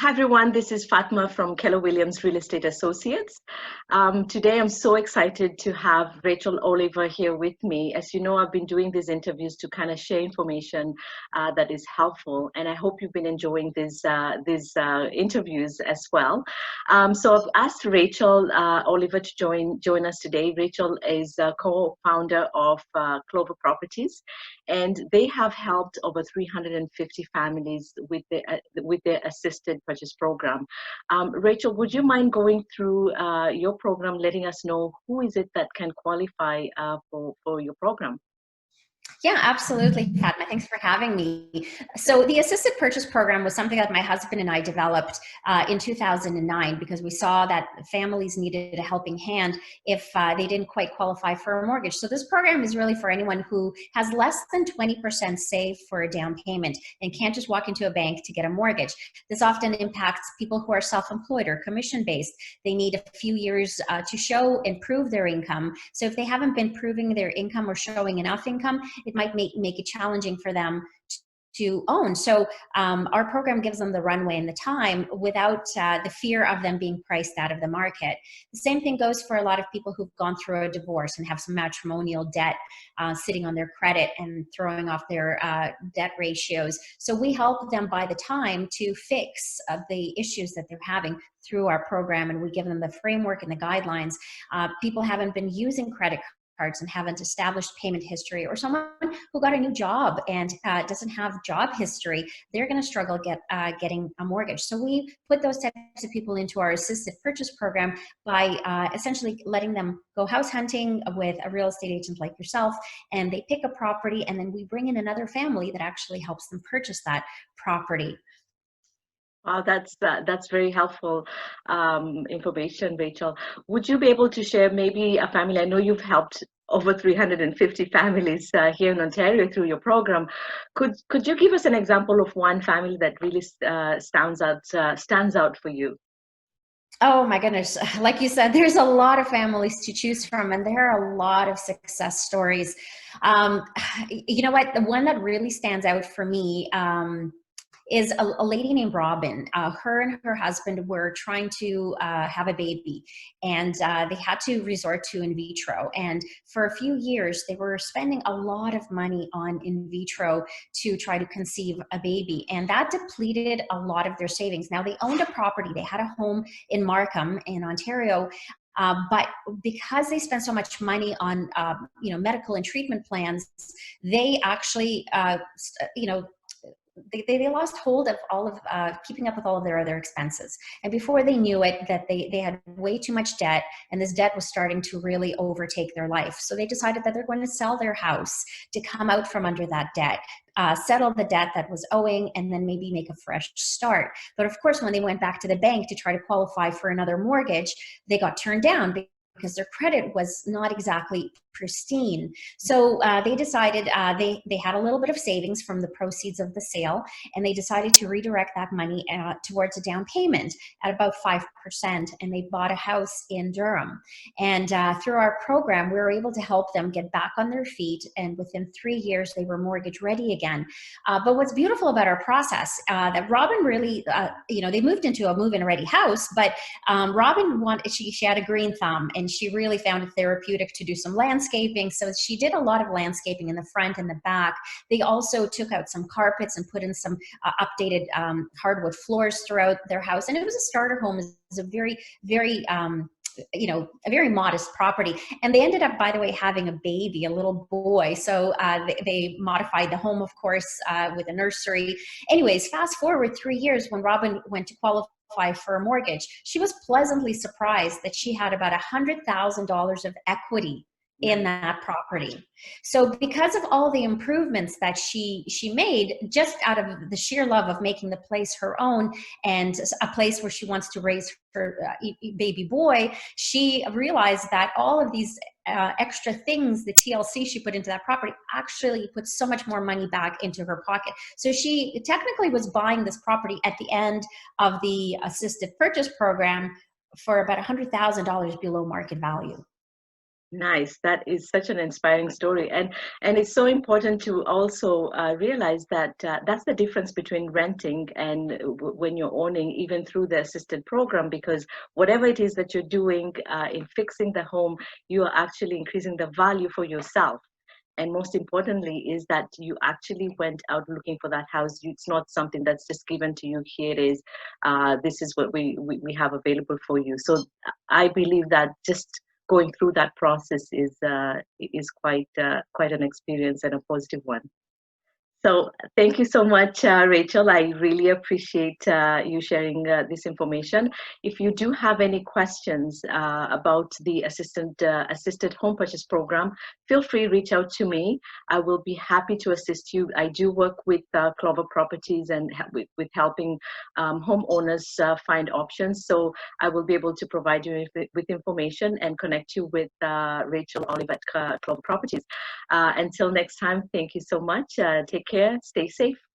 Hi everyone, this is Fatma from Keller Williams Real Estate Associates. Today I'm so excited to have Rachel Oliver here with me. As you know, I've been doing these interviews to kind of share information that is helpful, and I hope you've been enjoying these interviews as well. So I've asked Rachel Oliver to join us today. Rachel is a co-founder of Clover Properties, and they have helped over 350 families with their assisted purchase program. Rachel, would you mind going through your program, letting us know who is it that can qualify for your program? Yeah, absolutely, Fatma. Thanks for having me. So the assisted purchase program was something that my husband and I developed in 2009 because we saw that families needed a helping hand if they didn't quite qualify for a mortgage. So this program is really for anyone who has less than 20% saved for a down payment and can't just walk into a bank to get a mortgage. This often impacts people who are self-employed or commission-based. They need a few years to show and prove their income. So if they haven't been proving their income or showing enough income, it might make it challenging for them to own. So our program gives them the runway and the time without the fear of them being priced out of the market. The same thing goes for a lot of people who've gone through a divorce and have some matrimonial debt sitting on their credit and throwing off their debt ratios. So we help them buy the time to fix the issues that they're having through our program, and we give them the framework and the guidelines. People haven't been using credit cards and haven't established payment history, or someone who got a new job and doesn't have job history, they're going to struggle getting a mortgage. So we put those types of people into our assisted purchase program by essentially letting them go house hunting with a real estate agent like yourself, and they pick a property, and then we bring in another family that actually helps them purchase that property. Wow, that's very helpful information, Rachel. Would you be able to share maybe a family? I know you've helped over 350 families here in Ontario through your program. Could you give us an example of one family that really stands out for you? Oh my goodness. Like you said, there's a lot of families to choose from, and there are a lot of success stories. Um, you know what? The one that really stands out for me is a lady named Robin. Her and her husband were trying to have a baby, and they had to resort to in vitro. And for a few years, they were spending a lot of money on in vitro to try to conceive a baby, and that depleted a lot of their savings. Now, they owned a property. They had a home in Markham in Ontario, but because they spent so much money on medical and treatment plans, they actually they lost hold of all of keeping up with all of their other expenses. And before they knew it, that they had way too much debt, and this debt was starting to really overtake their life. So they decided that they're going to sell their house to come out from under that debt, settle the debt that was owing, and then maybe make a fresh start. But of course, when they went back to the bank to try to qualify for another mortgage, they got turned down because their credit was not exactly pristine. So they decided they had a little bit of savings from the proceeds of the sale, and they decided to redirect that money towards a down payment at about 5%, and they bought a house in Durham. And through our program, we were able to help them get back on their feet, and within 3 years, they were mortgage ready again. But what's beautiful about our process, that Robin really, they moved into a move-in ready house, but Robin she had a green thumb, and she really found it therapeutic to do some landscaping. So she did a lot of landscaping in the front and the back. They also took out some carpets and put in some updated hardwood floors throughout their house. And it was a starter home. It was a very, very a very modest property. And they ended up, by the way, having a baby, a little boy. So they modified the home, of course, with a nursery. Anyways, fast forward 3 years, when Robin went to qualify for a mortgage, she was pleasantly surprised that she had about $100,000 of equity in that property. So because of all the improvements that she made, just out of the sheer love of making the place her own and a place where she wants to raise her baby boy, she realized that all of these extra things, the TLC she put into that property, actually put so much more money back into her pocket. So she technically was buying this property at the end of the assisted purchase program for about $100,000 below market value. Nice. That is such an inspiring story, and it's so important to also realize that that's the difference between renting and when you're owning, even through the assisted program, because whatever it is that you're doing in fixing the home, you are actually increasing the value for yourself. And most importantly is that you actually went out looking for that house. It's not something that's just given to you. Here it is. This is what we have available for you. So I believe that just going through that process is quite an experience and a positive one. So thank you so much, Rachel. I really appreciate you sharing this information. If you do have any questions about the assisted home purchase program, feel free to reach out to me. I will be happy to assist you. I do work with Clover Properties and with helping homeowners find options. So I will be able to provide you with information and connect you with Rachel Oliver at Clover Properties. Until next time, thank you so much. Take care. Stay safe.